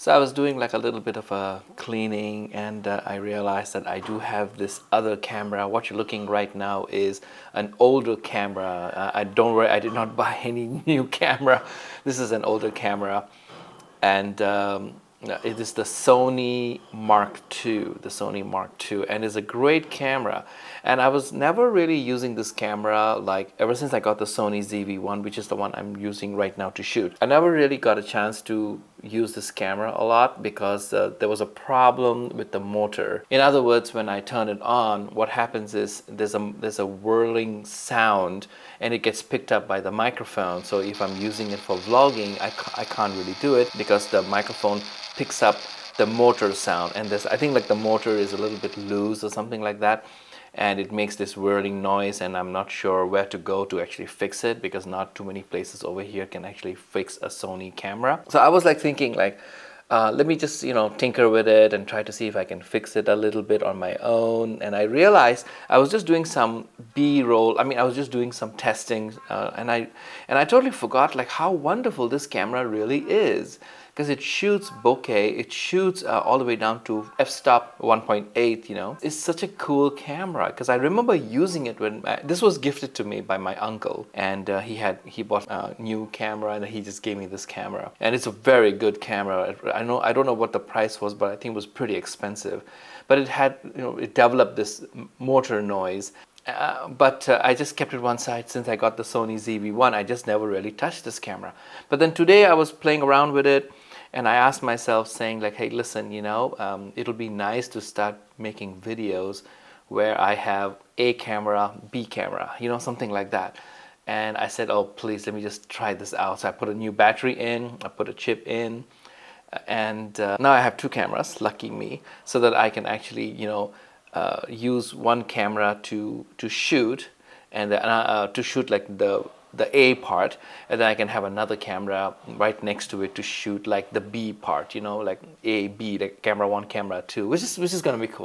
So I was doing like a little bit of a cleaning, and I realized that I do have this other camera. What you're looking right now is an older camera. I don't worry, I did not buy any new camera. This is an older camera, and it is the Sony Mark II, the Sony Mark II, and it's a great camera. And I was never really using this camera, like ever since I got the Sony ZV1, which is the one I'm using right now to shoot. I never really got a chance to use this camera a lot because there was a problem with the motor. In other words, when I turn it on, what happens is there's a whirling sound, and it gets picked up by the microphone. So if I'm using it for vlogging, I can't really do it because the microphone picks up the motor sound, and this, I think, like the motor is a little bit loose or something like that, and it makes this whirling noise, and I'm not sure where to go to actually fix it because not too many places over here can actually fix a Sony camera. So I was like thinking like, let me just, tinker with it and try to see if I can fix it a little bit on my own. And I realized I was just doing some B-roll. I mean, I was just doing some testing, and I totally forgot like how wonderful this camera really is, because it shoots bokeh, it shoots all the way down to f-stop 1.8. It's such a cool camera, because I remember using it when this was gifted to me by my uncle, and he bought a new camera, and he just gave me this camera, and it's a very good camera. I don't know what the price was, but I think it was pretty expensive, but it had, it developed this motor noise. But I just kept it one side since I got the Sony ZV1. I just never really touched this camera. But then today I was playing around with it, and I asked myself, saying like, hey, listen, it'll be nice to start making videos where I have A camera, B camera, something like that. And I said, oh, please, let me just try this out. So I put a new battery in, I put a chip in, and now I have two cameras, lucky me, so that I can actually, use one camera to shoot, and to shoot like the A part, and then I can have another camera right next to it to shoot like the B part, like A, B, like camera 1, camera 2, which is going to be cool.